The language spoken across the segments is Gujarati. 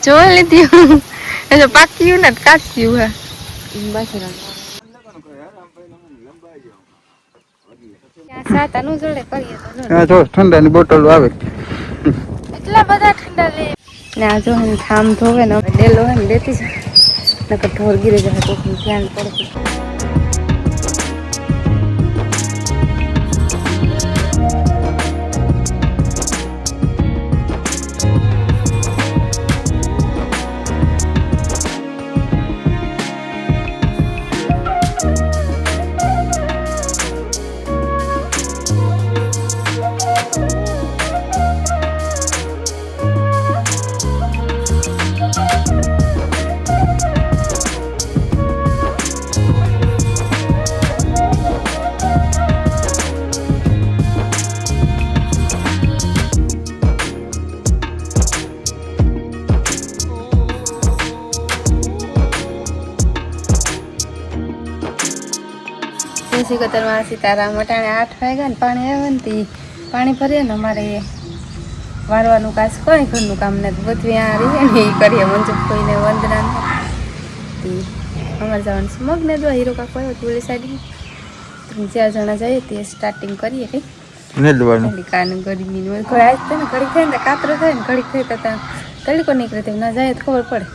જોઈ લીધી એ પાક્યું ને કાચ્યું હે બસ સાતાનું જોડે કરીએ તો ઠંડાની બોટલ આવે એટલા બધા ઠંડા લે ને આ જો હે થામ ધોવે ને ડેલો હે ને લેતી જાય નકર ઢોર ગીરે જાય તો ધ્યાન પડતું સિકતરમાં સીતારામ અટાણે 8 વાગ્યા ને પાણી આવે ને તે પાણી ભરીએ ને અમારે વારવાનું કાશ કોઈ ઘરનું કામ નથી બધું આ રહીએ ને એ કરીએ મંજુ કોઈને વંદના અમારે જવાનું છે મગને દો હીરો કાકો આવ્યો તુલી સાઈડ 4 જણા જઈએ તે સ્ટાર્ટિંગ કરીએ કંઈ કાન ગરમી ઘરે આવી ને ઘડી થાય ને કાતરો થાય ને ઘડી થાય તો તડકો નીકળે તેમ ના જાય તો ખબર પડે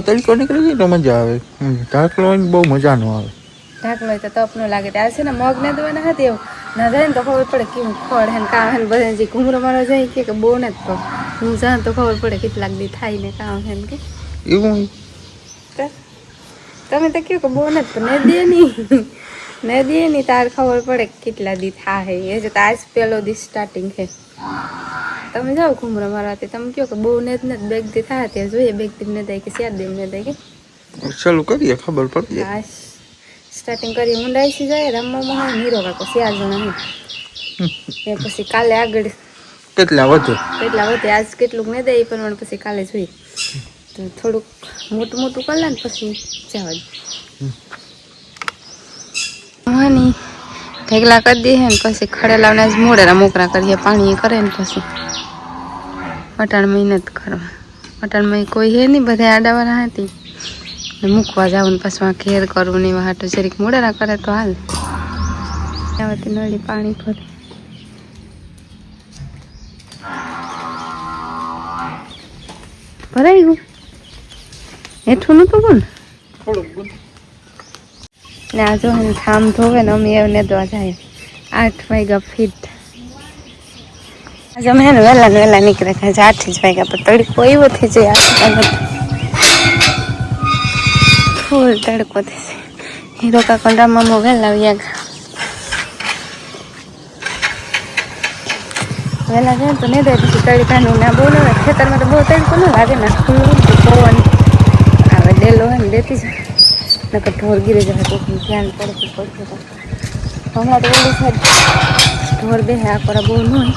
તડકો નીકળી જાય તો મજા આવે ઢાકલો બહુ મજા ન આવે ઢાકલો હોય તો તપ ન લાગે ત્યાં છે ને મગ ને દવાના હતી એવું ના જાય ને તો ખબર પડે કેવું ખડ હે ને કામ હે ને બધા જે ઘૂમરો મારો જાય કે બહુ ને તો હું જાઉં તો ખબર પડે કેટલાક દી થાય ને કામ હે ને કે એવું તમે તો કહો કે બહુ ને તો ને દે નહીં તાર ખબર પડે કેટલા દી થાય એ જ આજ પહેલો દી સ્ટાર્ટિંગ છે તમે જાઓ ઘૂમરો મારવાથી તમે કહો કે બહુ ને જ બેગ દી થાય ત્યાં જોઈએ બેગ દી ને દે કે 4 દી ને દે કે ચાલુ કરીએ ખબર પડી જાય સ્ટાર્ટિંગ કરી મુંડાઈ જાય રમવામાં નીરો કાકો 4 જણા એ પછી કાલે આગળ કેટલા વધે આજ કેટલુંક ને દે એ પણ પછી કાલે જોઈએ તો થોડુંક મોટું કરી લે ને પછી જવા હાની ઢેગલા કરી દઈએ ને પછી ખડેલાવને મોડેરા મોકરા કરીએ પાણી કરે ને પછી અટાણ મહિનત કરવા અટાણમાં કોઈ હે નહીં બધા આડાવાળા હતી મૂકવા જાવ ને પછી ઘેર કરવું ને એવા હાટું જરીક મોડેરા કરે તો હાલ આવતી નળી પાણી ભરે ભરાઈ ગયું હેઠું નતું કોણ ને આ જો ને થામ ધોવે ને અમે એવું નેદવા જાય 8 વાગ્યા ફીટ આજે અમે ને વહેલા નીકળે થાય 8 જ વાગ્યા પર તડકો એવો થઈ જાય 8 વાગ્યા ફૂલ તડકો થશે હીરો કાકા રામામાં વહેલા આવ્યા વહેલા જાય તો નહીં દે પછી તડકાનું ના બહુ ન ખેતરમાં તો બહુ તડકો ન લાગે ને ખુલ્લું પવન આવે ડેલો હોય ને દેતી જાય નકર ઢોર ગીરે જાય તો ધ્યાન પડતું હમણાં તો ઓલી સાઈડ ઢોર બે આ પર બહુ ન હોય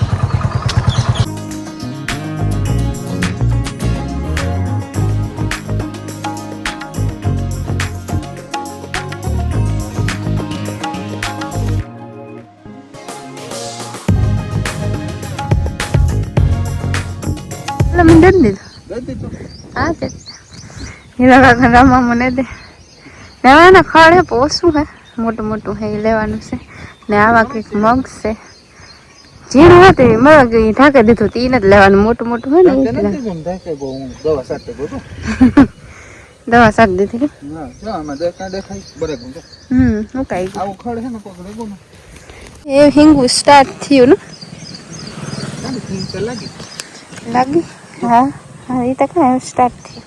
મને દે દીધું હા તે હીરા કાકા રામા મને દે લેવાના ખડ હે પોસું હે મોટું હે એ લેવાનું છે ને આવા કંઈક મગ છે ઝીણું હતું મગ ઢાંકી દીધું એ નથી લેવાનું મોટું હોય ને દવા સાટ દીધી એ હિંગુ સ્ટાર્ટ થયું ને લાગી હા એ તો કાંઈ સ્ટાર્ટ થયું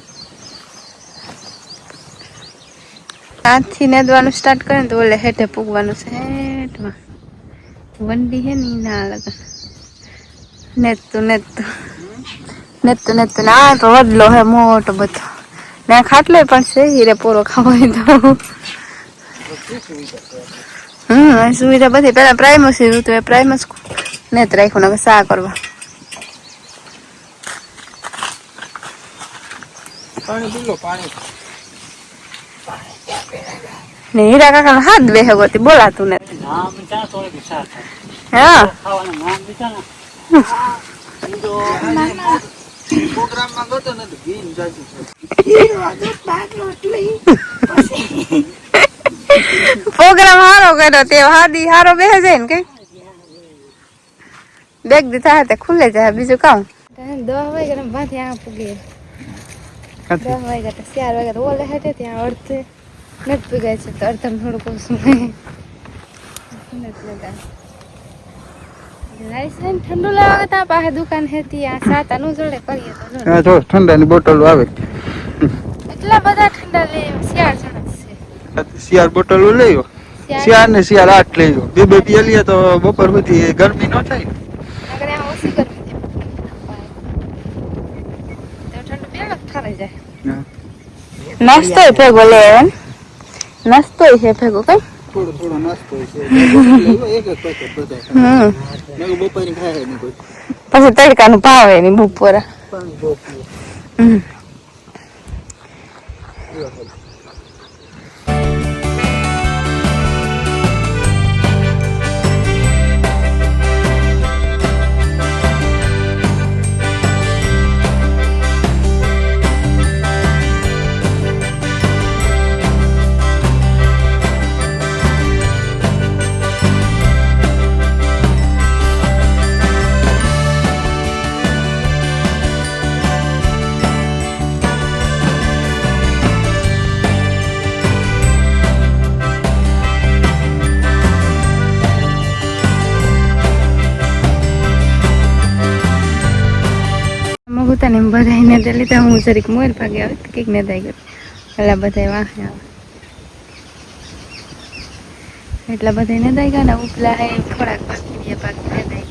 હાથથી નેદવાનું સ્ટાર્ટ કરે ને તો ઓલે હેઠે પૂગવાનું છે હેઠમાં વંડી હે ને ના લગા નેતું ના તો વડલો હે મોટો બધો ને ખાટલો પણ છે હીરે પૂરો ખાવો હોય તો સુવિધા બધી પેલા પ્રાઇમસ હતું એ પ્રાઇમસ નેત રાખ્યું ને સા કરવા ને હીરા કાકા હાથ બેહે ગોતી બોલાતું ને હા પ્રોગ્રામમાં ગયો ને તો ગીન જાજુ પ્રોગ્રામ હારો કર્યો તે હાદી હારો બેસે જાય ને કઈ બેગ દીધા હતા ખુલે જાય બીજું કામ 10 વાગ્યા બાથી આ પૂગી 10 વાગ્યા તો 4 વાગ્યા ઓલે હેઠે ત્યાં અડધે નથી પૂગાય છે તો અડધમ થોડુંક ઓછું ઠંડુ લાગે તા પાસે દુકાન હેતી આ સાતા નું જોડે કરીએ તો હા જો ઠંડાની બોટલ આવે એટલા બધા ઠંડા લે શિયાળ જણા છે શિયાળ બોટલ લઈયો શિયાળ ને શિયાળ 8 લઈયો બે પીએ તો બપોર સુધી ગરમી ન થાય અગર આ ઓછી ગરમી થાય તો ઠંડુ બેળ ઠરાઈ જાય નાસ્તો ભેગો લે નાસ્તો છે ભેગો કઈ થોડો નાસ્તો છે એક પેકેટ બધા મેં બપોરની ખાય નહીં કોઈ પછી તડકાનું ભાવે ની બપોરા પાણી બહુ પીએ મગુતાને બધાને દે લીધા હું જરીક મોર ભાગે આવે કંઈક ને દઈ ગયો એટલા બધા વાહે આવે એટલા બધા ને દઈ ગયા ને ઉપલા હે થોડાક બાકી દે બાકી ને દઈ ગયા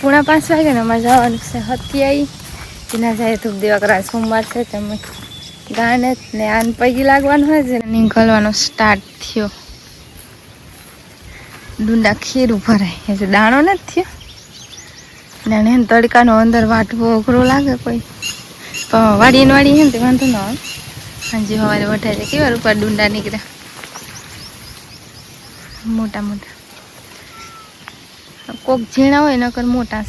પૂણા 5 વાગે ને અમારે જવાનું છે હત્યાઈ તેના જાય ધૂપ દેવા કરા સોમવાર છે તમે ગાને ને આન પૈકી લાગવાનું હોય છે નીકળવાનો સ્ટાર્ટ થયો ડુંડા ખીરું ભરાય એ દાણો નથી થયો ને તડકાનો અંદર વાટવો અઘરો લાગે કોઈ પણ વાડીએ હે ને તે વાંધો ન આવે હાજી સવારે વઢાય છે કેવા રૂપા ડુંડા નીકળ્યા મોટા મોટા કોક ઝીણા હોય નકર મોટા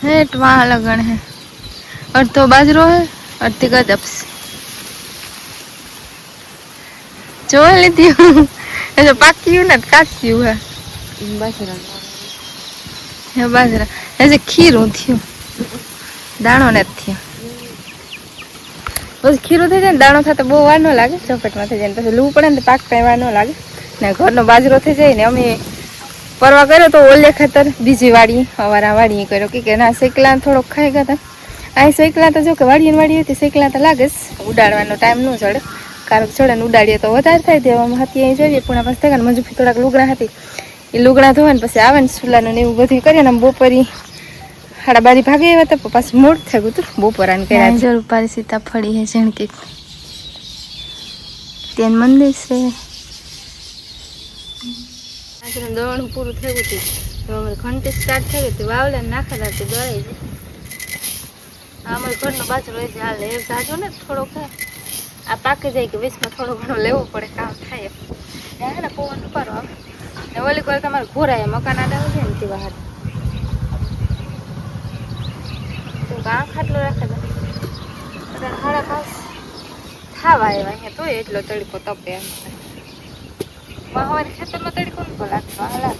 છે હેઠ વાહ લગણ હે અડધો બાજરો હે અડધી ગજબ છે જોઈ લીધી એ પાક્યું ને કાચ્યું હે બાજરા એ ખીરું થયું દાણો નથી થયો પછી ખીરું થઈ જાય ને દાણો થતા બહુ વાર ન લાગે ચોપેટમાં થઈ જાય ને પછી લૂ પડે ને પાક કઈ વાર ન લાગે ને ઘરનો બાજરો થઈ જાય ને અમે પરવા કર્યો તો ઓલે ખાતર બીજી વાડી અવારા વાડી કર્યો કે ના શેકલા થોડોક ખાઈ ગયા હતા અહીં શેકલા તો જો કે વાડી હતી શેકલા તો લાગે જ ઉડાડવાનો ટાઈમ ન ચડે કારણ ચડે ને ઉડાડીએ તો વધારે થાય દેવામાં હતી અહીં જોઈએ પૂણા પાસે થાય ને મજૂરી થોડાક લુગડા હતી એ લુગડા ધોવા ને પછી આવે ને સુલાનું ને એવું બધું કરીએ ને બપોરી 12:30 ભાગે આવ્યા હતા પાછું મોડ થઈ ગયું હતું બપોરાને કર્યા જરૂર પારી સીતાફળી હે ઝીણકી ત્યાં મંદિર છે દોડનું પૂરું થઈ ગયું તો અમારે ઘંટી સ્ટાર્ટ થઈ ગઈ વાવલે નાખેલા તો દોડાઈ જાય અમારે ઘરનો બાજરો એ હાલે એ જાજો ને થોડોક આ પાકી જાય કે વીસમાં થોડો ઘણો લેવું પડે કામ થાય હે ને પવન ઉપાડો આવે ને ઓલી કોઈ તમારે ઘોરાય મકાન આડા છે ને તે બહાર ગાં ખાટલો રાખે તો 5:30 ખાવા આવ્યા અહીંયા તો એટલો તડકો તપે એમ સવારે ખેતરમાં તડકો નતો લાગતો હાલા